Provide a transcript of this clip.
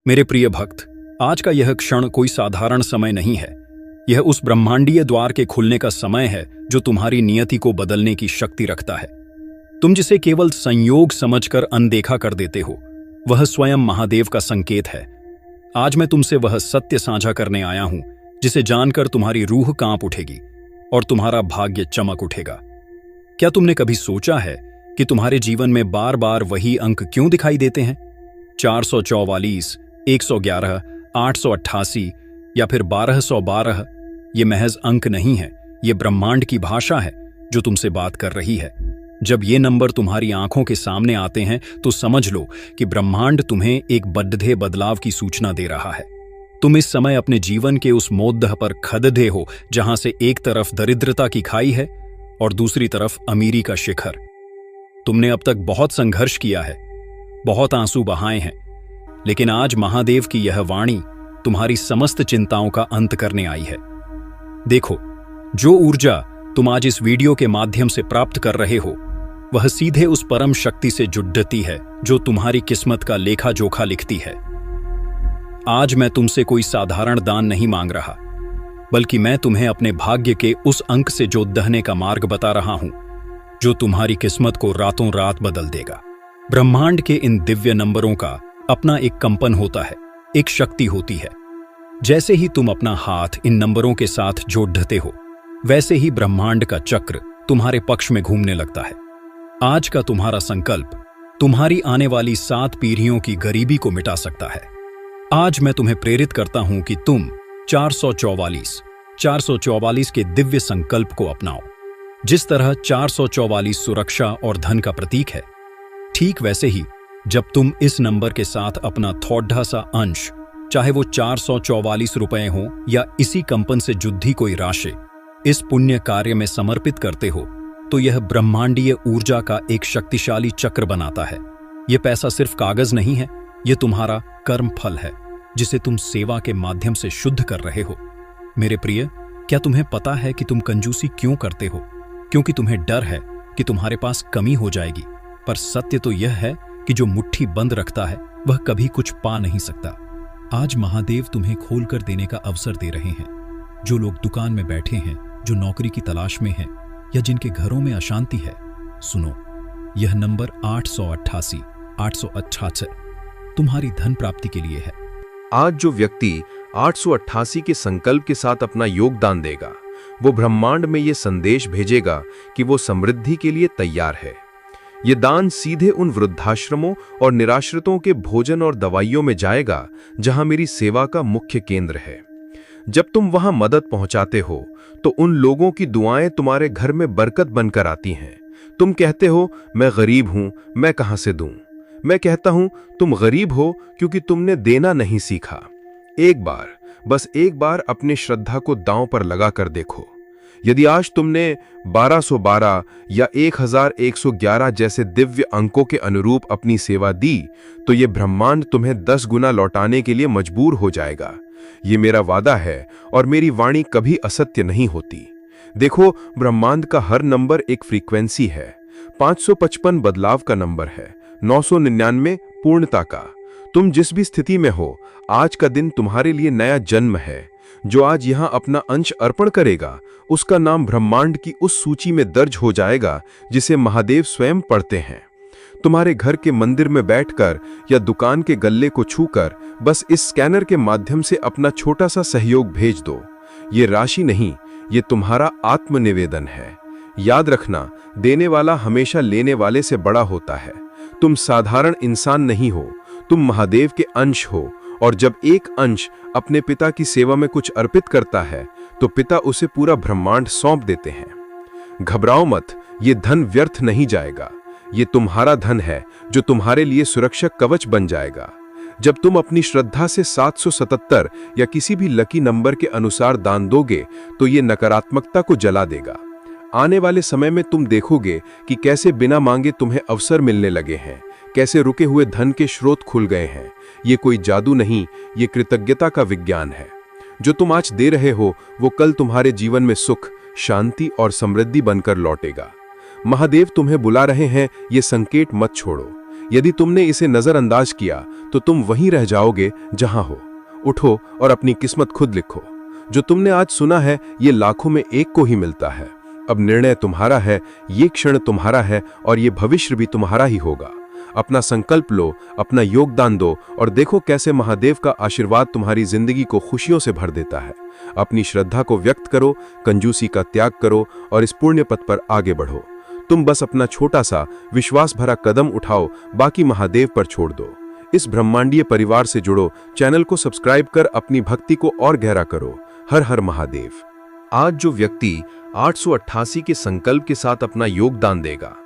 मेरे प्रिय भक्त, आज का यह क्षण कोई साधारण समय नहीं है। यह उस ब्रह्मांडीय द्वार के खुलने का समय है जो तुम्हारी नियति को बदलने की शक्ति रखता है। तुम जिसे केवल संयोग समझकर अनदेखा कर देते हो, वह स्वयं महादेव का संकेत है। आज मैं तुमसे वह सत्य साझा करने आया हूं जिसे जानकर तुम्हारी रूह कांप उठेगी और तुम्हारा भाग्य चमक उठेगा। क्या तुमने कभी सोचा है कि तुम्हारे जीवन में बार बार वही अंक क्यों दिखाई देते हैं? 444, 111, 888 या फिर 1212 ये महज अंक नहीं है, ये ब्रह्मांड की भाषा है जो तुमसे बात कर रही है। जब ये नंबर तुम्हारी आंखों के सामने आते हैं तो समझ लो कि ब्रह्मांड तुम्हें एक बड्ढे बदलाव की सूचना दे रहा है। तुम इस समय अपने जीवन के उस मोद्दह पर खददे हो जहां से एक तरफ दरिद्रता की खाई है और दूसरी तरफ अमीरी का शिखर। तुमने अब तक बहुत संघर्ष किया है, बहुत आंसू बहाए हैं, लेकिन आज महादेव की यह वाणी तुम्हारी समस्त चिंताओं का अंत करने आई है। देखो, जो ऊर्जा तुम आज इस वीडियो के माध्यम से प्राप्त कर रहे हो, वह सीधे उस परम शक्ति से जुड़ती है जो तुम्हारी किस्मत का लेखा जोखा लिखती है। आज मैं तुमसे कोई साधारण दान नहीं मांग रहा, बल्कि मैं तुम्हें अपने भाग्य के उस अंक से जोतने का मार्ग बता रहा हूं जो तुम्हारी किस्मत को रातों रात बदल देगा। ब्रह्मांड के इन दिव्य नंबरों का अपना एक कंपन होता है, एक शक्ति होती है। जैसे ही तुम अपना हाथ इन नंबरों के साथ जोड़ते हो, वैसे ही ब्रह्मांड का चक्र तुम्हारे पक्ष में घूमने लगता है। आज का तुम्हारा संकल्प तुम्हारी आने वाली 7 पीढ़ियों की गरीबी को मिटा सकता है। आज मैं तुम्हें प्रेरित करता हूं कि तुम 444 के दिव्य संकल्प को अपनाओ। जिस तरह 444 सुरक्षा और धन का प्रतीक है, ठीक वैसे ही जब तुम इस नंबर के साथ अपना थोड़ा सा अंश, चाहे वो 444 रुपए हो या इसी कंपन से जुड़ी कोई राशि, इस पुण्य कार्य में समर्पित करते हो, तो यह ब्रह्मांडीय ऊर्जा का एक शक्तिशाली चक्र बनाता है। यह पैसा सिर्फ कागज नहीं है, यह तुम्हारा कर्म फल है जिसे तुम सेवा के माध्यम से शुद्ध कर रहे हो। मेरे प्रिय, क्या तुम्हें पता है कि तुम कंजूसी क्यों करते हो? क्योंकि तुम्हें डर है कि तुम्हारे पास कमी हो जाएगी। पर सत्य तो यह है कि जो मुट्ठी बंद रखता है वह कभी कुछ पा नहीं सकता। आज महादेव तुम्हें खोलकर देने का अवसर दे रहे हैं। जो लोग दुकान में बैठे हैं, जो नौकरी की तलाश में हैं या जिनके घरों में अशांति है, सुनो, यह नंबर 888 तुम्हारी धन प्राप्ति के लिए है। आज जो व्यक्ति 888 के संकल्प के साथ अपना योगदान देगा, वो ब्रह्मांड में ये संदेश भेजेगा कि वो समृद्धि के लिए तैयार है। ये दान सीधे उन वृद्धाश्रमों और निराश्रितों के भोजन और दवाइयों में जाएगा जहां मेरी सेवा का मुख्य केंद्र है। जब तुम वहां मदद पहुंचाते हो तो उन लोगों की दुआएं तुम्हारे घर में बरकत बनकर आती हैं। तुम कहते हो, मैं गरीब हूं, मैं कहां से दूं? मैं कहता हूं, तुम गरीब हो क्योंकि तुमने देना नहीं सीखा। एक बार, बस एक बार अपनी श्रद्धा को दांव पर लगा कर देखो। यदि आज तुमने 1212 या 1111 जैसे दिव्य अंकों के अनुरूप अपनी सेवा दी, तो ये ब्रह्मांड तुम्हें 10 गुना लौटाने के लिए मजबूर हो जाएगा। ये मेरा वादा है और मेरी वाणी कभी असत्य नहीं होती। देखो, ब्रह्मांड का हर नंबर एक फ्रीक्वेंसी है। 555 बदलाव का नंबर है, 999 पूर्णता का। तुम जिस भी स्थिति में हो, आज का दिन तुम्हारे लिए नया जन्म है। जो आज यहां अपना अंश अर्पण करेगा, उसका नाम ब्रह्मांड की उस सूची में दर्ज हो जाएगा जिसे महादेव स्वयं पढ़ते हैं। तुम्हारे घर के मंदिर में बैठकर या दुकान के गल्ले को छूकर बस इस स्कैनर के माध्यम से अपना छोटा सा सहयोग भेज दो। ये राशि नहीं, ये तुम्हारा आत्मनिवेदन है। याद रखना, देने वाला हमेशा लेने वाले से बड़ा होता है। तुम साधारण इंसान नहीं हो, तुम महादेव के अंश हो। और जब एक अंश अपने पिता की सेवा में कुछ अर्पित करता है, तो पिता उसे पूरा ब्रह्मांड सौंप देते हैं। घबराओ मत, ये धन व्यर्थ नहीं जाएगा। ये तुम्हारा धन है जो तुम्हारे लिए सुरक्षा कवच बन जाएगा। जब तुम अपनी श्रद्धा से 777 या किसी भी लकी नंबर के अनुसार दान दोगे, तो ये नकारात्मकता को जला देगा। आने वाले समय में तुम देखोगे कि कैसे बिना मांगे तुम्हें अवसर मिलने लगे हैं, कैसे रुके हुए धन के स्रोत खुल गए हैं। ये कोई जादू नहीं, ये कृतज्ञता का विज्ञान है। जो तुम आज दे रहे हो, वो कल तुम्हारे जीवन में सुख, शांति और समृद्धि बनकर लौटेगा। महादेव तुम्हें बुला रहे हैं, ये संकेत मत छोड़ो। यदि तुमने इसे नजरअंदाज किया तो तुम वहीं रह जाओगे जहां हो। उठो और अपनी किस्मत खुद लिखो। जो तुमने आज सुना है ये लाखों में एक को ही मिलता है। अब निर्णय तुम्हारा है, ये क्षण तुम्हारा है और ये भविष्य भी तुम्हारा ही होगा। अपना संकल्प लो, अपना योगदान दो और देखो कैसे महादेव का आशीर्वाद तुम्हारी जिंदगी को खुशियों से भर देता है। अपनी श्रद्धा को व्यक्त करो, कंजूसी का त्याग करो और इस पुण्य पथ पर आगे बढ़ो। तुम बस अपना छोटा सा विश्वास भरा कदम उठाओ, बाकी महादेव पर छोड़ दो। इस ब्रह्मांडीय परिवार से जुड़ो, चैनल को सब्सक्राइब कर अपनी भक्ति को और गहरा करो। हर हर महादेव। आज जो व्यक्ति 888 के संकल्प के साथ अपना योगदान देगा,